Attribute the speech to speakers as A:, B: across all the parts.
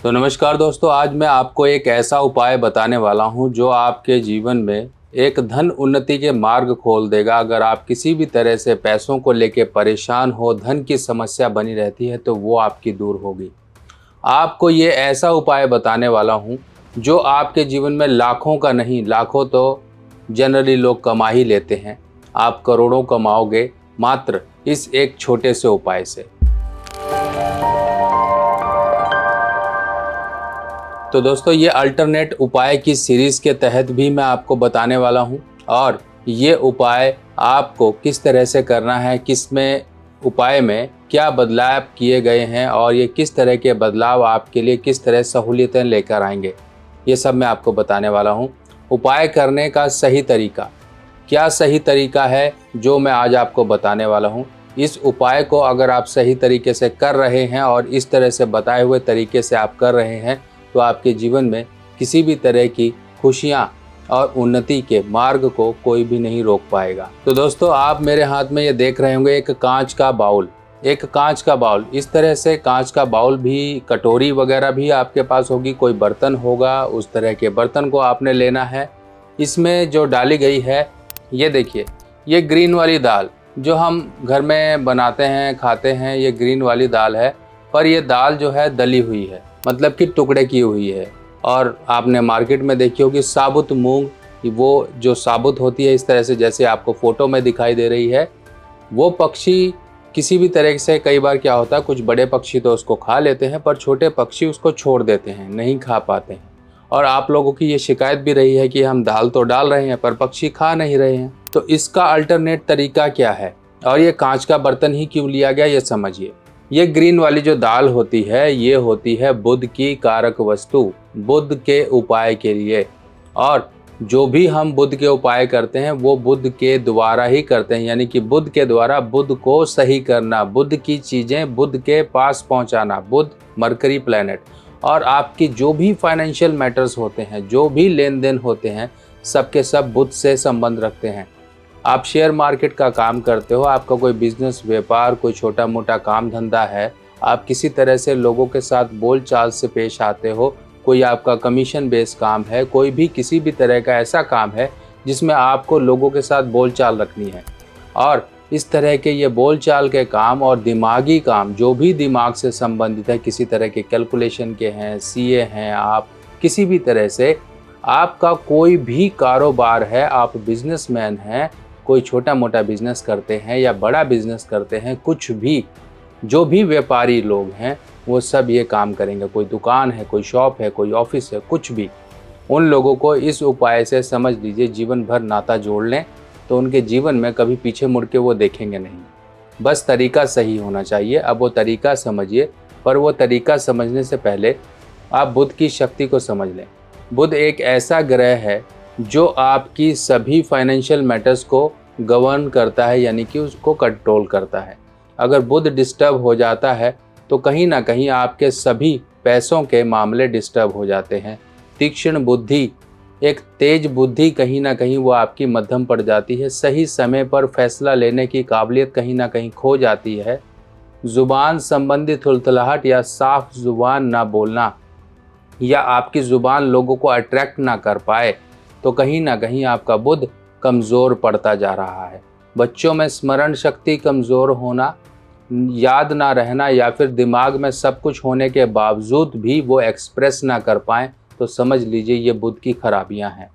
A: तो नमस्कार दोस्तों, आज मैं आपको एक ऐसा उपाय बताने वाला हूं जो आपके जीवन में एक धन उन्नति के मार्ग खोल देगा। अगर आप किसी भी तरह से पैसों को लेके परेशान हो, धन की समस्या बनी रहती है तो वो आपकी दूर होगी। आपको ये ऐसा उपाय बताने वाला हूं जो आपके जीवन में लाखों का नहीं, लाखों तो जनरली लोग कमा ही लेते हैं। आप करोड़ों कमाओगे मात्र इस एक छोटे से उपाय से। तो दोस्तों, ये अल्टरनेट उपाय की सीरीज़ के तहत भी मैं आपको बताने वाला हूं और ये उपाय आपको किस तरह से करना है, किसमें उपाय में क्या बदलाव किए गए हैं और ये किस तरह के बदलाव आपके लिए किस तरह सहूलियतें लेकर आएंगे, ये सब मैं आपको बताने वाला हूं। उपाय करने का सही तरीका, क्या सही तरीका है जो मैं आज आपको बताने वाला हूं। इस उपाय को अगर आप सही तरीके से कर रहे हैं और इस तरह से बताए हुए तरीके से आप कर रहे हैं तो आपके जीवन में किसी भी तरह की खुशियाँ और उन्नति के मार्ग को कोई भी नहीं रोक पाएगा। तो दोस्तों, आप मेरे हाथ में ये देख रहे होंगे एक कांच का बाउल। एक कांच का बाउल, इस तरह से कांच का बाउल भी, कटोरी वगैरह भी आपके पास होगी, कोई बर्तन होगा, उस तरह के बर्तन को आपने लेना है। इसमें जो डाली गई है, ये देखिए, ये ग्रीन वाली दाल जो हम घर में बनाते हैं, खाते हैं, ये ग्रीन वाली दाल है। पर ये दाल जो है दली हुई है, मतलब कि टुकड़े की हुई है। और आपने मार्केट में देखी होगी साबुत मूंग, वो जो साबुत होती है इस तरह से जैसे आपको फ़ोटो में दिखाई दे रही है। वो पक्षी किसी भी तरह से, कई बार क्या होता है, कुछ बड़े पक्षी तो उसको खा लेते हैं पर छोटे पक्षी उसको छोड़ देते हैं, नहीं खा पाते हैं। और आप लोगों की ये शिकायत भी रही है कि हम दाल तो डाल रहे हैं पर पक्षी खा नहीं रहे हैं। तो इसका अल्टरनेट तरीका क्या है और ये कांच का बर्तन ही क्यों लिया गया, ये समझिए। ये ग्रीन वाली जो दाल होती है, ये होती है बुध की कारक वस्तु, बुध के उपाय के लिए। और जो भी हम बुध के उपाय करते हैं वो बुध के द्वारा ही करते हैं, यानी कि बुध के द्वारा बुध को सही करना, बुध की चीज़ें बुध के पास पहुंचाना, बुध मरकरी प्लैनेट। और आपकी जो भी फाइनेंशियल मैटर्स होते हैं, जो भी लेन देन होते हैं, सबके सब बुध से संबंध रखते हैं। आप शेयर मार्केट का काम करते हो, आपका कोई बिजनेस, व्यापार, कोई छोटा मोटा काम धंधा है, आप किसी तरह से लोगों के साथ बोल चाल से पेश आते हो, कोई आपका कमीशन बेस्ड काम है, कोई भी किसी भी तरह का ऐसा काम है जिसमें आपको लोगों के साथ बोल चाल रखनी है। और इस तरह के ये बोल चाल के काम और दिमागी काम, जो भी दिमाग से संबंधित है, किसी तरह के कैलकुलेशन के हैं, सीए हैं, आप किसी भी तरह से आपका कोई भी कारोबार है, आप बिजनेसमैन हैं, कोई छोटा मोटा बिजनेस करते हैं या बड़ा बिजनेस करते हैं, कुछ भी, जो भी व्यापारी लोग हैं वो सब ये काम करेंगे। कोई दुकान है, कोई शॉप है, कोई ऑफिस है, कुछ भी, उन लोगों को इस उपाय से, समझ लीजिए, जीवन भर नाता जोड़ लें तो उनके जीवन में कभी पीछे मुड़ के वो देखेंगे नहीं। बस तरीका सही होना चाहिए। अब वो तरीका समझिए, पर वो तरीका समझने से पहले आप बुध की शक्ति को समझ लें। बुध एक ऐसा ग्रह है जो आपकी सभी फाइनेंशियल मैटर्स को गवर्न करता है, यानी कि उसको कंट्रोल करता है। अगर बुध डिस्टर्ब हो जाता है तो कहीं ना कहीं आपके सभी पैसों के मामले डिस्टर्ब हो जाते हैं। तीक्ष्ण बुद्धि, एक तेज बुद्धि कहीं ना कहीं वो आपकी मध्यम पड़ जाती है। सही समय पर फैसला लेने की काबिलियत कहीं ना कहीं खो जाती है। ज़ुबान संबंधी थुलथलाहट या साफ ज़ुबान ना बोलना, या आपकी ज़ुबान लोगों को अट्रैक्ट ना कर पाए, तो कहीं ना कहीं आपका बुध कमज़ोर पड़ता जा रहा है। बच्चों में स्मरण शक्ति कमज़ोर होना, याद ना रहना, या फिर दिमाग में सब कुछ होने के बावजूद भी वो एक्सप्रेस ना कर पाएँ, तो समझ लीजिए ये बुध की खराबियां हैं।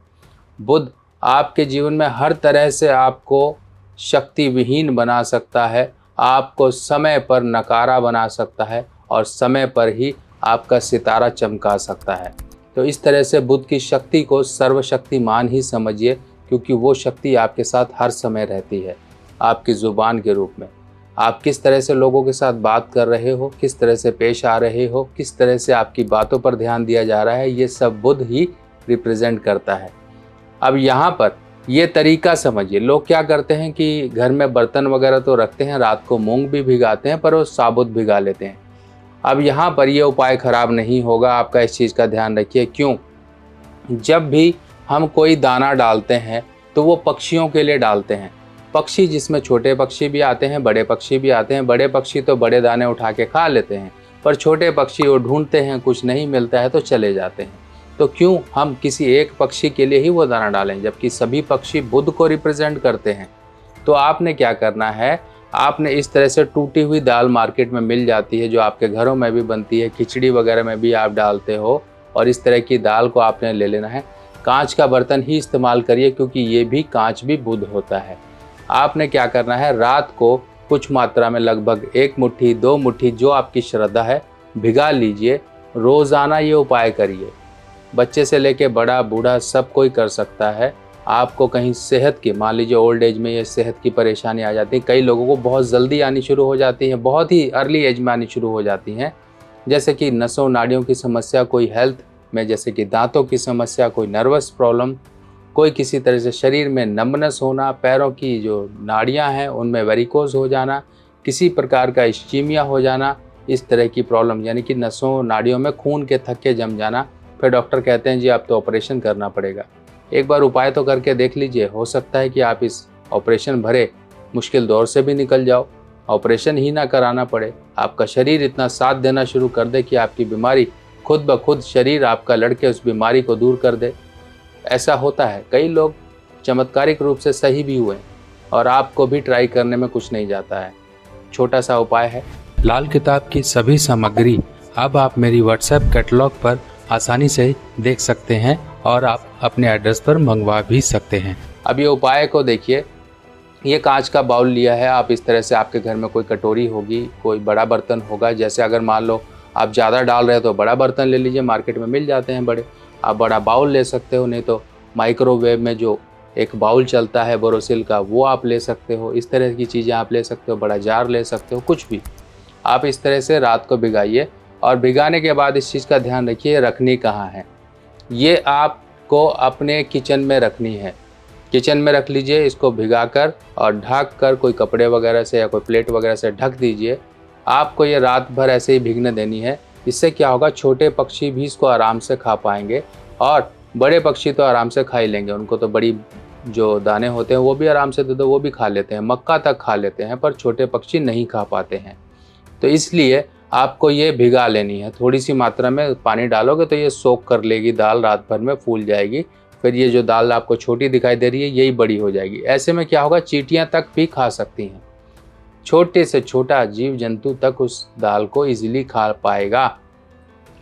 A: बुध आपके जीवन में हर तरह से आपको शक्ति विहीन बना सकता है, आपको समय पर नकारा बना सकता है और समय पर ही आपका सितारा चमका सकता है। तो इस तरह से बुध की शक्ति को सर्वशक्तिमान ही समझिए, क्योंकि वो शक्ति आपके साथ हर समय रहती है। आपकी ज़ुबान के रूप में आप किस तरह से लोगों के साथ बात कर रहे हो, किस तरह से पेश आ रहे हो, किस तरह से आपकी बातों पर ध्यान दिया जा रहा है, ये सब बुध ही रिप्रेजेंट करता है। अब यहाँ पर ये तरीका समझिए। लोग क्या करते हैं कि घर में बर्तन वगैरह तो रखते हैं, रात को मूंग भी भिगाते हैं, पर वो साबुत भिगा लेते हैं। अब यहाँ पर ये उपाय ख़राब नहीं होगा, आपका इस चीज़ का ध्यान रखिए। क्यों? जब भी हम कोई दाना डालते हैं तो वो पक्षियों के लिए डालते हैं। पक्षी, जिसमें छोटे पक्षी भी आते हैं, बड़े पक्षी भी आते हैं। बड़े पक्षी तो बड़े दाने उठा के खा लेते हैं, पर छोटे पक्षी वो ढूंढते हैं, कुछ नहीं मिलता है तो चले जाते हैं। तो क्यों हम किसी एक पक्षी के लिए ही वो दाना डालें, जबकि सभी पक्षी बुध को रिप्रेजेंट करते हैं। तो आपने क्या करना है, आपने इस तरह से टूटी हुई दाल मार्केट में मिल जाती है, जो आपके घरों में भी बनती है, खिचड़ी वगैरह में भी आप डालते हो, और इस तरह की दाल को आपने ले लेना है। कांच का बर्तन ही इस्तेमाल करिए, क्योंकि ये भी कांच भी बुध होता है। आपने क्या करना है, रात को कुछ मात्रा में लगभग 1 मुट्ठी 2 मुट्ठी जो आपकी श्रद्धा है भिगा लीजिए। रोज़ाना ये उपाय करिए। बच्चे से लेके बड़ा बूढ़ा सब कोई कर सकता है। आपको कहीं सेहत की, मान लीजिए ओल्ड एज में ये सेहत की परेशानी आ जाती है, कई लोगों को बहुत जल्दी आनी शुरू हो जाती है, बहुत ही अर्ली एज में आनी शुरू हो जाती हैं, जैसे कि नसों नाड़ियों की समस्या, कोई हेल्थ में जैसे कि दांतों की समस्या, कोई नर्वस प्रॉब्लम, कोई किसी तरह से शरीर में नम्बनेस होना, पैरों की जो नाड़ियां हैं उनमें वेरिकोज हो जाना, किसी प्रकार का इस्चीमिया हो जाना, इस तरह की प्रॉब्लम, यानी कि नसों नाड़ियों में खून के थक्के जम जाना। फिर डॉक्टर कहते हैं जी आप तो ऑपरेशन करना पड़ेगा। एक बार उपाय तो करके देख लीजिए, हो सकता है कि आप इस ऑपरेशन भरे मुश्किल दौर से भी निकल जाओ, ऑपरेशन ही ना कराना पड़े, आपका शरीर इतना साथ देना शुरू कर दे कि आपकी बीमारी खुद ब खुद शरीर आपका लड़के उस बीमारी को दूर कर दे। ऐसा होता है, कई लोग चमत्कारिक रूप से सही भी हुए, और आपको भी ट्राई करने में कुछ नहीं जाता है। छोटा सा उपाय है। लाल किताब की सभी सामग्री अब आप मेरी व्हाट्सएप कैटलॉग पर आसानी से देख सकते हैं, और आप अपने एड्रेस पर मंगवा भी सकते हैं। अब ये उपाय को देखिए, ये कांच का बाउल लिया है, आप इस तरह से, आपके घर में कोई कटोरी होगी, कोई बड़ा बर्तन होगा, जैसे अगर मान लो आप ज़्यादा डाल रहे हो तो बड़ा बर्तन ले लीजिए, मार्केट में मिल जाते हैं बड़े, आप बड़ा बाउल ले सकते हो, नहीं तो माइक्रोवेव में जो एक बाउल चलता है बोरोसिल का, वो आप ले सकते हो। इस तरह की चीज़ें आप ले सकते हो, बड़ा जार ले सकते हो, कुछ भी। आप इस तरह से रात को भिगाइए, और भिगाने के बाद इस चीज़ का ध्यान रखिए रखनी कहाँ है। ये आपको अपने किचन में रखनी है, किचन में रख लीजिए इसको भिगाकर, और ढक कर कोई कपड़े वगैरह से या कोई प्लेट वगैरह से ढक दीजिए। आपको ये रात भर ऐसे ही भीगने देनी है। इससे क्या होगा, छोटे पक्षी भी इसको आराम से खा पाएंगे, और बड़े पक्षी तो आराम से खा ही लेंगे, उनको तो बड़ी जो दाने होते हैं वो भी आराम से दे दो, वो भी खा लेते हैं, मक्का तक खा लेते हैं, पर छोटे पक्षी नहीं खा पाते हैं। तो इसलिए आपको ये भिगा लेनी है, थोड़ी सी मात्रा में पानी डालोगे तो ये सोख कर लेगी दाल, रात भर में फूल जाएगी। फिर ये जो दाल आपको छोटी दिखाई दे रही है यही बड़ी हो जाएगी। ऐसे में क्या होगा, चींटियां तक भी खा सकती हैं, छोटे से छोटा जीव जंतु तक उस दाल को इजीली खा पाएगा।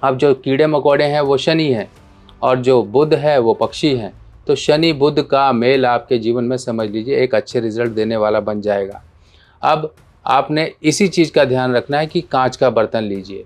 A: अब जो कीड़े मकोड़े हैं वो शनि हैं, और जो बुध है वो पक्षी हैं, तो शनि बुध का मेल आपके जीवन में समझ लीजिए एक अच्छे रिजल्ट देने वाला बन जाएगा। अब आपने इसी चीज़ का ध्यान रखना है कि कांच का बर्तन लीजिए।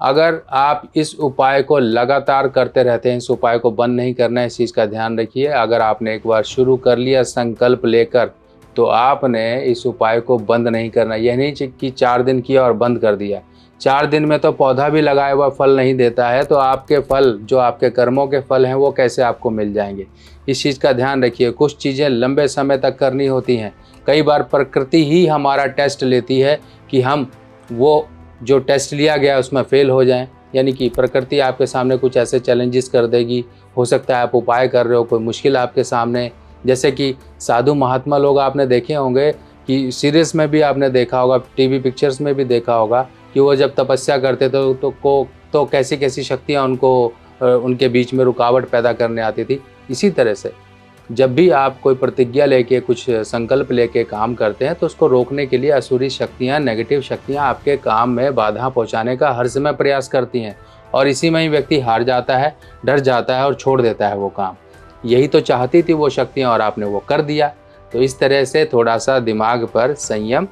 A: अगर आप इस उपाय को लगातार करते रहते हैं, इस उपाय को बंद नहीं करना है, इस चीज़ का ध्यान रखिए। अगर आपने एक बार शुरू कर लिया संकल्प लेकर, तो आपने इस उपाय को बंद नहीं करना। यह नहीं कि 4 दिन किया और बंद कर दिया। 4 दिन में तो पौधा भी लगाया हुआ फल नहीं देता है, तो आपके फल, जो आपके कर्मों के फल हैं, वो कैसे आपको मिल जाएंगे। इस चीज़ का ध्यान रखिए। कुछ चीज़ें लंबे समय तक करनी होती हैं। कई बार प्रकृति ही हमारा टेस्ट लेती है कि हम वो जो टेस्ट लिया गया उसमें फेल हो जाएं, यानी कि प्रकृति आपके सामने कुछ ऐसे चैलेंजेस कर देगी। हो सकता है आप उपाय कर रहे हो, कोई मुश्किल आपके सामने, जैसे कि साधु महात्मा लोग आपने देखे होंगे, कि सीरीज़ में भी आपने देखा होगा, टीवी पिक्चर्स में भी देखा होगा, कि वो जब तपस्या करते थे तो कैसी कैसी शक्तियाँ उनको उनके बीच में रुकावट पैदा करने आती थी। इसी तरह से जब भी आप कोई प्रतिज्ञा लेके, कुछ संकल्प लेके काम करते हैं, तो उसको रोकने के लिए असुरी शक्तियाँ, नेगेटिव शक्तियाँ आपके काम में बाधा पहुंचाने का हर समय प्रयास करती हैं, और इसी में ही व्यक्ति हार जाता है, डर जाता है और छोड़ देता है वो काम। यही तो चाहती थी वो शक्तियाँ, और आपने वो कर दिया। तो इस तरह से थोड़ा सा दिमाग पर संयम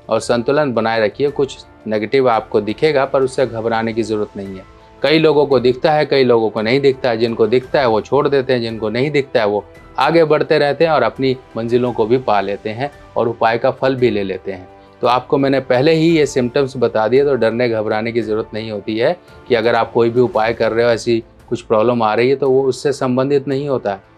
A: और संतुलन बनाए रखिए। कुछ नेगेटिव आपको दिखेगा, पर उससे घबराने की ज़रूरत नहीं है। कई लोगों को दिखता है, कई लोगों को नहीं दिखता है। जिनको दिखता है वो छोड़ देते हैं, जिनको नहीं दिखता है वो आगे बढ़ते रहते हैं और अपनी मंजिलों को भी पा लेते हैं, और उपाय का फल भी ले लेते हैं। तो आपको मैंने पहले ही ये सिम्टम्स बता दिए, तो डरने घबराने की ज़रूरत नहीं होती है कि अगर आप कोई भी उपाय कर रहे हो, ऐसी कुछ प्रॉब्लम आ रही है, तो वो उससे संबंधित नहीं होता है।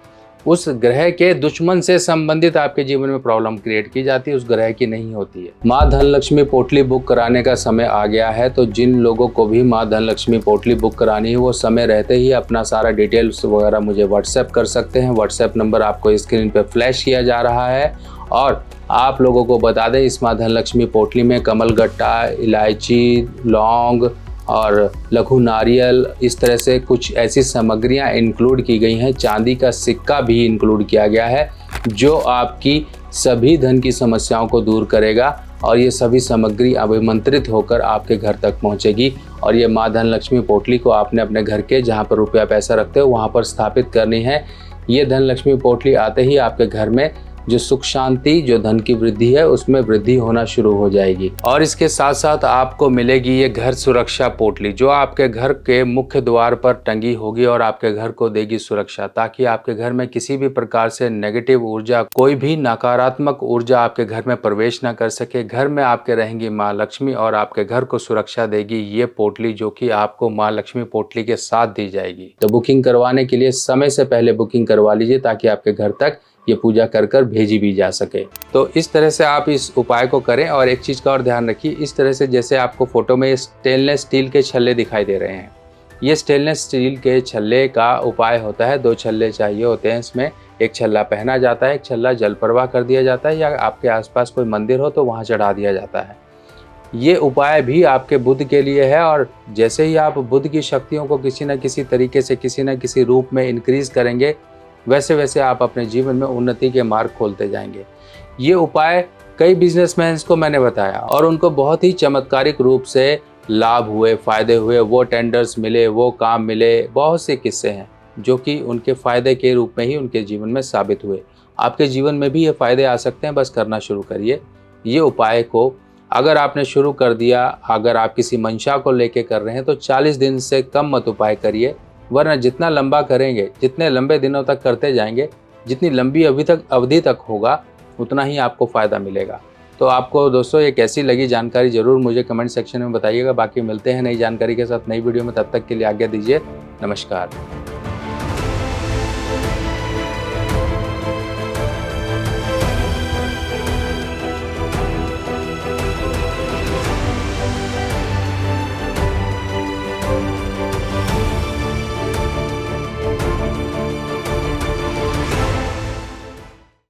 A: उस ग्रह के दुश्मन से संबंधित आपके जीवन में प्रॉब्लम क्रिएट की जाती है, उस ग्रह की नहीं होती है। माँ धनलक्ष्मी पोटली बुक कराने का समय आ गया है, तो जिन लोगों को भी माँ धनलक्ष्मी पोटली बुक करानी है, वो समय रहते ही अपना सारा डिटेल्स वगैरह मुझे व्हाट्सएप कर सकते हैं। व्हाट्सएप नंबर आपको स्क्रीन पर फ्लैश किया जा रहा है। और आप लोगों को बता दें, इस माँ धनलक्ष्मी पोटली में कमलगट्टा, इलायची, लौंग और लघु नारियल, इस तरह से कुछ ऐसी सामग्रियां इंक्लूड की गई हैं। चांदी का सिक्का भी इंक्लूड किया गया है जो आपकी सभी धन की समस्याओं को दूर करेगा और ये सभी सामग्री अभिमंत्रित होकर आपके घर तक पहुंचेगी। और ये माँ धन लक्ष्मी पोटली को आपने अपने घर के जहाँ पर रुपया पैसा रखते हो वहाँ पर स्थापित करनी है। ये धन लक्ष्मी पोटली आते ही आपके घर में जो सुख शांति, जो धन की वृद्धि है उसमें वृद्धि होना शुरू हो जाएगी। और इसके साथ साथ आपको मिलेगी ये घर सुरक्षा पोटली जो आपके घर के मुख्य द्वार पर टंगी होगी और आपके घर को देगी सुरक्षा, ताकि आपके घर में किसी भी प्रकार से नेगेटिव ऊर्जा, कोई भी नकारात्मक ऊर्जा आपके घर में प्रवेश न कर सके। घर में आपके रहेंगी माँ लक्ष्मी और आपके घर को सुरक्षा देगी ये पोटली, जो कि आपको माँ लक्ष्मी पोटली के साथ दी जाएगी। तो बुकिंग करवाने के लिए समय से पहले बुकिंग करवा लीजिए ताकि आपके घर तक ये पूजा कर कर भेजी भी जा सके। तो इस तरह से आप इस उपाय को करें। और एक चीज़ का और ध्यान रखिए, इस तरह से जैसे आपको फोटो में स्टेनलेस स्टील के छल्ले दिखाई दे रहे हैं, ये स्टेनलेस स्टील के छल्ले का उपाय होता है। 2 छल्ले चाहिए होते हैं इसमें, एक छल्ला पहना जाता है, एक छल्ला जल प्रवाह कर दिया जाता है या आपके आसपास कोई मंदिर हो तो वहाँ चढ़ा दिया जाता है। ये उपाय भी आपके बुध के लिए है और जैसे ही आप बुध की शक्तियों को किसी न किसी तरीके से, किसी न किसी रूप में इंक्रीज करेंगे, वैसे वैसे आप अपने जीवन में उन्नति के मार्ग खोलते जाएंगे। ये उपाय कई बिजनेसमैन को मैंने बताया और उनको बहुत ही चमत्कारिक रूप से लाभ हुए, फायदे हुए, वो टेंडर्स मिले, वो काम मिले। बहुत से किस्से हैं जो कि उनके फायदे के रूप में ही उनके जीवन में साबित हुए। आपके जीवन में भी ये फायदे आ सकते हैं, बस करना शुरू करिए। ये उपाय को अगर आपने शुरू कर दिया, अगर आप किसी मंशा को लेके कर रहे हैं तो 40 दिन से कम मत उपाय करिए, वरना जितना लंबा करेंगे, जितने लंबे दिनों तक करते जाएंगे, जितनी लंबी अवधि तक होगा, उतना ही आपको फ़ायदा मिलेगा। तो आपको दोस्तों ये कैसी लगी जानकारी ज़रूर मुझे कमेंट सेक्शन में बताइएगा। बाकी मिलते हैं नई जानकारी के साथ नई वीडियो में, तब तक के लिए आज्ञा दीजिए। नमस्कार।